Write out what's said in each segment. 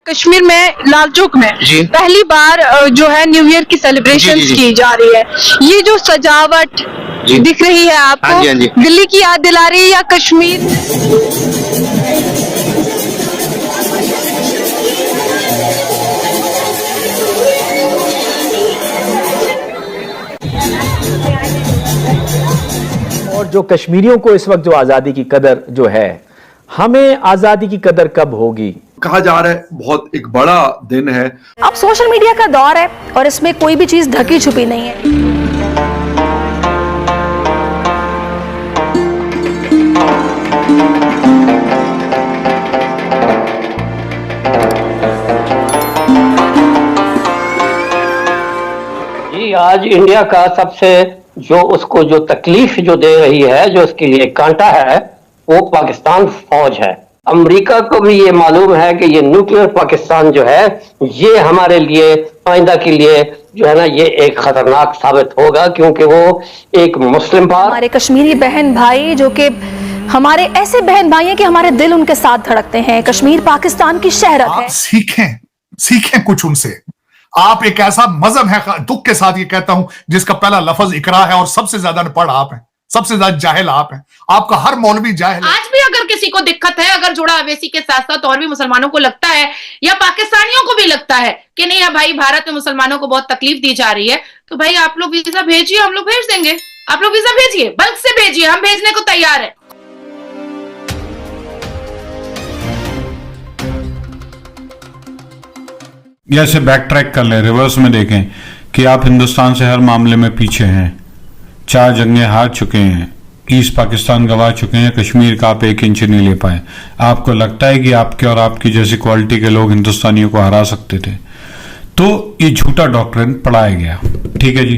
कश्मीर में लाल चौक में जी। पहली बार जो है न्यू ईयर की सेलिब्रेशन जी, जी, जी। की जा रही है। ये जो सजावट जी। दिख रही है आपको, हाँ जी, हाँ जी। दिल्ली की याद दिला रही है या कश्मीर? और जो कश्मीरियों को इस वक्त जो आज़ादी की कदर जो है, हमें आज़ादी की कदर कब होगी? कहा जा रहा है बहुत एक बड़ा दिन है। अब सोशल मीडिया का दौर है और इसमें कोई भी चीज ढकी छुपी नहीं है। जी, आज इंडिया का सबसे जो उसको जो तकलीफ जो दे रही है, जो उसके लिए कांटा है, वो पाकिस्तान फौज है। अमेरिका को भी ये मालूम है कि ये न्यूक्लियर पाकिस्तान जो है, ये हमारे लिए आइंदा के लिए जो है ना, ये एक खतरनाक साबित होगा, क्योंकि वो एक मुस्लिम हमारे कश्मीरी बहन भाई जो कि हमारे ऐसे बहन भाई हैं कि हमारे दिल उनके साथ धड़कते हैं। कश्मीर पाकिस्तान की शहरत है। आप सीखें कुछ उनसे। आप एक ऐसा मजहब है, दुख के साथ ये कहता हूं, जिसका पहला लफ्ज इकरा है और सबसे ज्यादा अनपढ़ आप हैं, सबसे ज्यादा जाहिल आप हैं। आपका हर मौलवी जाहिल है। आज भी अगर किसी को दिक्कत है, अगर जोड़ा अवैसी के साथ साथ और भी मुसलमानों को लगता है या पाकिस्तानियों को भी लगता है कि नहीं भाई भारत में मुसलमानों को बहुत तकलीफ दी जा रही है, तो भाई आप लोग वीजा भेजिए, हम लोग भेज देंगे। आप लोग वीजा भेजिए, बल्क से भेजिए, हम भेजने को तैयार है। जैसे बैक ट्रैक कर लें, रिवर्स में देखें कि आप हिंदुस्तान से हर मामले में पीछे हैं। 4 जंगें हार चुके हैं, ईस्ट पाकिस्तान गंवा चुके हैं, कश्मीर का आप 1 इंच नहीं ले पाए। आपको लगता है कि आपके और आपकी जैसी क्वालिटी के लोग हिंदुस्तानियों को हरा सकते थे, तो ये झूठा डॉक्ट्रिन पढ़ाया गया। ठीक है जी।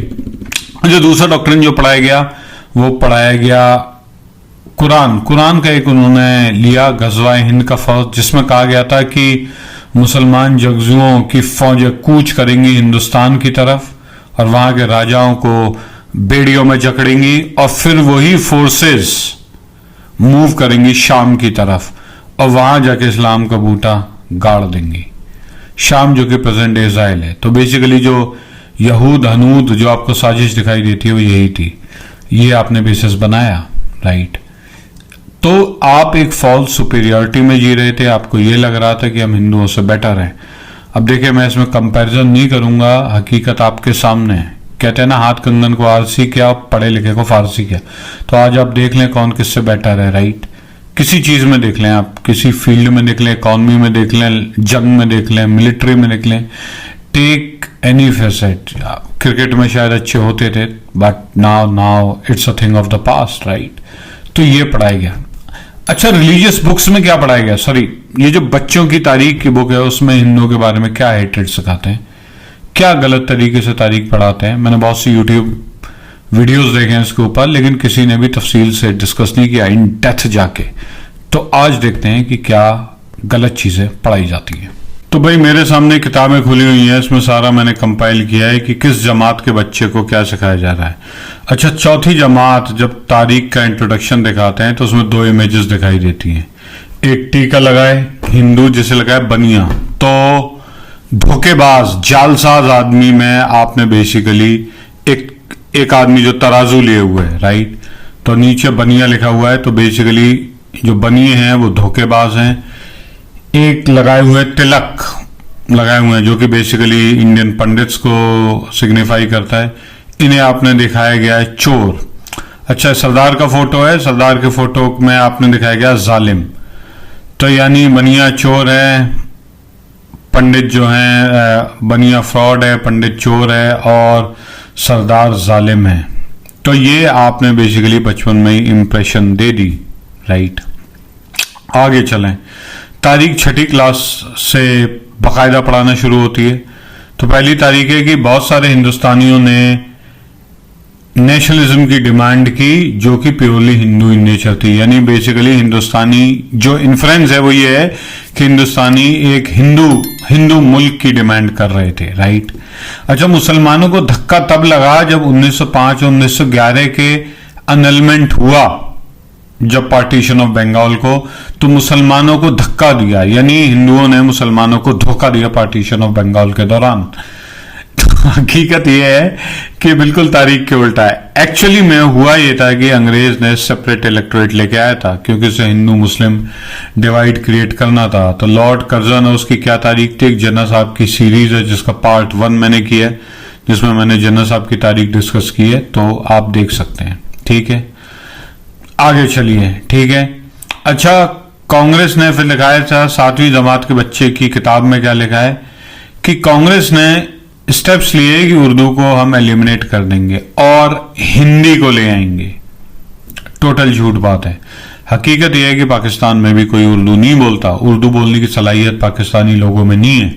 जो दूसरा डॉक्ट्रिन जो पढ़ाया गया, वो पढ़ाया गया कुरान का एक उन्होंने लिया, गज़वा-ए हिंद का फौज, जिसमें कहा गया था कि मुसलमान जंगजुओं की फौजें कूच करेंगी हिंदुस्तान की तरफ और वहां के राजाओं को बेड़ियों में जकड़ेंगी और फिर वही फोर्सेस मूव करेंगी शाम की तरफ और वहां जाके इस्लाम का बूटा गाड़ देंगी। शाम जो कि प्रेजेंट इज़राइल है। तो बेसिकली जो यहूद हनूद जो आपको साजिश दिखाई देती है वो यही थी। ये आपने बेसिस बनाया, राइट। तो आप एक फॉल्स सुपीरियरिटी में जी रहे थे। आपको ये लग रहा था कि हम हिंदुओं से बेटर हैं। अब देखिए, मैं इसमें कंपैरिजन नहीं करूंगा, हकीकत आपके सामने है। कहते हैं ना, हाथ कंगन को आरसी किया, पढ़े लिखे को फारसी किया। तो आज आप देख लें कौन किससे बेटर है, राइट। किसी चीज में देख लें, आप किसी फील्ड में देख लें, इकॉनमी में देख लें, जंग में देख लें, मिलिट्री में देख लें, टेक एनी फेसेट। क्रिकेट में शायद अच्छे होते थे, but now it's a thing of the past, right. तो ये पढ़ाया गया। अच्छा, रिलीजियस बुक्स में क्या पढ़ाया गया? सॉरी, ये जो बच्चों की तारीख की बुक है, उसमें हिंदुओं के बारे में क्या हेट्रेड सिखाते हैं, क्या गलत तरीके से तारीख पढ़ाते हैं। मैंने बहुत सी यूट्यूब वीडियोस देखे हैं इसके ऊपर, लेकिन किसी ने भी तफसील से डिस्कस नहीं किया इन डेप्थ जाके। तो आज देखते हैं कि क्या गलत चीजें पढ़ाई जाती हैं। तो भाई, मेरे सामने किताबें खुली हुई हैं, इसमें सारा मैंने कंपाइल किया है कि किस जमात के बच्चे को क्या सिखाया जा रहा है। अच्छा, चौथी जमात जब तारीख का इंट्रोडक्शन दिखाते हैं तो उसमें 2 इमेजेस दिखाई देती हैं। एक टीका लगाए हिंदू, जिसे लगाए बनिया। तो धोखेबाज जालसाज आदमी में आपने बेसिकली एक आदमी जो तराजू लिए हुए है, राइट। तो नीचे बनिया लिखा हुआ है, तो बेसिकली जो बनिए हैं वो धोखेबाज हैं। एक लगाए हुए तिलक लगाए हुए हैं, जो कि बेसिकली इंडियन पंडित्स को सिग्निफाई करता है। इन्हें आपने दिखाया गया है चोर। अच्छा, सरदार का फोटो है, सरदार के फोटो में आपने दिखाया गया जालिम। तो यानी बनिया चोर है, पंडित जो है, बनिया फ्रॉड है, पंडित चोर है और सरदार जालिम है। तो ये आपने बेसिकली बचपन में ही इंप्रेशन दे दी, राइट। आगे चलें, तारीख 6ठी क्लास से बाकायदा पढ़ाना शुरू होती है। तो पहली तारीख है कि बहुत सारे हिंदुस्तानियों ने नेशनलिज्म की डिमांड की, जो कि प्योरली हिंदू इन नेचर थी। यानी बेसिकली हिंदुस्तानी जो इन्फ्लुएंस है वो ये है कि हिंदुस्तानी एक हिंदू मुल्क की डिमांड कर रहे थे, राइट। अच्छा, मुसलमानों को धक्का तब लगा जब 1905 और 1911 के अनलमेंट हुआ, जब पार्टीशन ऑफ बंगाल को, तो मुसलमानों को धक्का दिया, यानी हिंदुओं ने मुसलमानों को धोखा दिया पार्टीशन ऑफ बंगाल के दौरान। तो हकीकत यह है कि बिल्कुल तारीख के उल्टा है। एक्चुअली में हुआ यह था कि अंग्रेज ने सेपरेट इलेक्टोरेट लेके आया था, क्योंकि उसे हिंदू मुस्लिम डिवाइड क्रिएट करना था। तो लॉर्ड कर्जन और उसकी क्या तारीख थी, एक जिन्ना साहब की सीरीज है जिसका पार्ट 1 मैंने किया है, जिसमें मैंने जिन्ना साहब की तारीख डिस्कस की है, तो आप देख सकते हैं। ठीक है, आगे चलिए। ठीक है, अच्छा, कांग्रेस ने फिर लिखा है 7वीं जमात के बच्चे की किताब में क्या लिखा है कि कांग्रेस ने स्टेप्स लिए कि उर्दू को हम एलिमिनेट कर देंगे और हिंदी को ले आएंगे। टोटल झूठ बात है। हकीकत यह है कि पाकिस्तान में भी कोई उर्दू नहीं बोलता, उर्दू बोलने की सलाहियत पाकिस्तानी लोगों में नहीं है।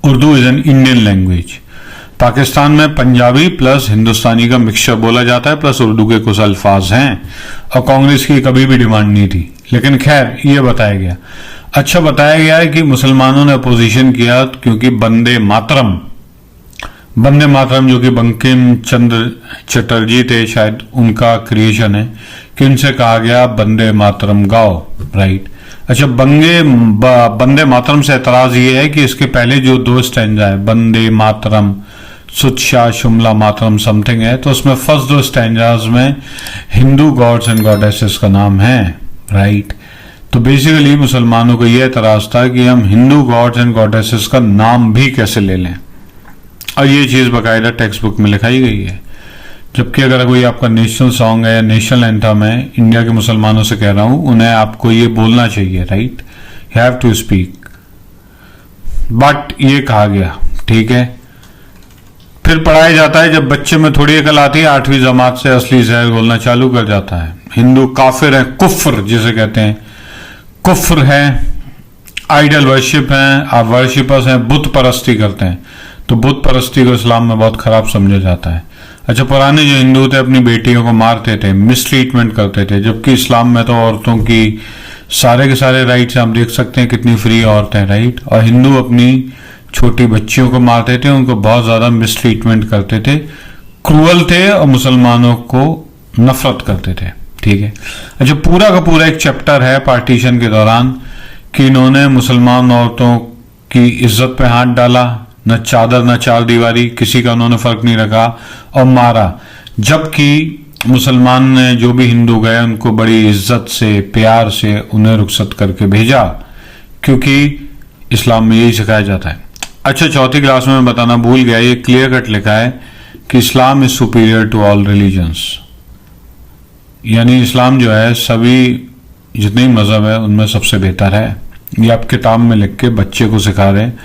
Urdu is an Indian language. Pakistan में पंजाबी प्लस हिंदुस्तानी का मिक्सचर बोला जाता है, प्लस उर्दू के कुछ अल्फाज हैं, और कांग्रेस की कभी भी डिमांड नहीं थी। लेकिन खैर, ये बताया गया। अच्छा, बताया गया है कि मुसलमानों ने अपोजिशन किया क्योंकि वंदे मातरम जो कि बंकिम चंद्र चटर्जी थे, शायद उनका क्रिएशन है, कि उनसे कहा गया वंदे मातरम गाओ। राइट। अच्छा, वंदे मातरम से एतराज ये है कि इसके पहले जो 2 स्टैंजा है, वंदे मातरम सुच्छा शुमला मातरम समथिंग है, तो उसमें फर्स्ट 2 स्टैंजाज में हिंदू गॉड्स एंड गॉडेसेस का नाम है। राइट। तो बेसिकली मुसलमानों को यह एतराज था कि हम हिंदू गॉड्स एंड गॉडेसेस का नाम भी कैसे ले लें, और ये चीज बाकायदा टेक्स्ट बुक में लिखाई गई है। जबकि अगर कोई आपका नेशनल सॉन्ग है या नेशनल एंथम है, इंडिया के मुसलमानों से कह रहा हूं, उन्हें आपको ये बोलना चाहिए। Right, you have to speak, but ये कहा गया। ठीक है, फिर पढ़ाया जाता है, जब बच्चे में थोड़ी अकल आती है, 8वीं जमात से असली जहर घोलना चालू कर जाता है। हिंदू काफिर है, कुफ्र जिसे कहते हैं, कुफ्र है, आइडल वर्शिप है, आप वर्शिपर्स हैं, बुत परस्ती करते हैं, तो बुत परस्ती को इस्लाम में बहुत खराब समझा जाता है। अच्छा, पुराने जो हिंदू थे अपनी बेटियों को मारते थे, मिसट्रीटमेंट करते थे, जबकि इस्लाम में तो औरतों की सारे के सारे राइट्स आप देख सकते हैं, कितनी फ्री औरतें। राइट। और हिंदू अपनी छोटी बच्चियों को मारते थे, उनको बहुत ज्यादा मिसट्रीटमेंट करते थे, क्रूअल थे, और मुसलमानों को नफरत करते थे। ठीक है। अच्छा, पूरा का पूरा एक चैप्टर है पार्टीशन के दौरान कि इन्होंने मुसलमान औरतों की इज्जत पे हाथ डाला, न चादर न चार दीवारी, किसी का उन्होंने फर्क नहीं रखा, और मारा। जबकि मुसलमान ने जो भी हिंदू गए उनको बड़ी इज्जत से, प्यार से उन्हें रुखसत करके भेजा, क्योंकि इस्लाम में यही सिखाया जाता है। अच्छा, 4वीं क्लास में मैं बताना भूल गया, ये क्लियर कट लिखा है कि Islam is superior to all religions, यानी इस्लाम जो है सभी जितने मजहब है उनमें सबसे बेहतर है। ये आप किताब में लिख के बच्चे को सिखा रहे हैं।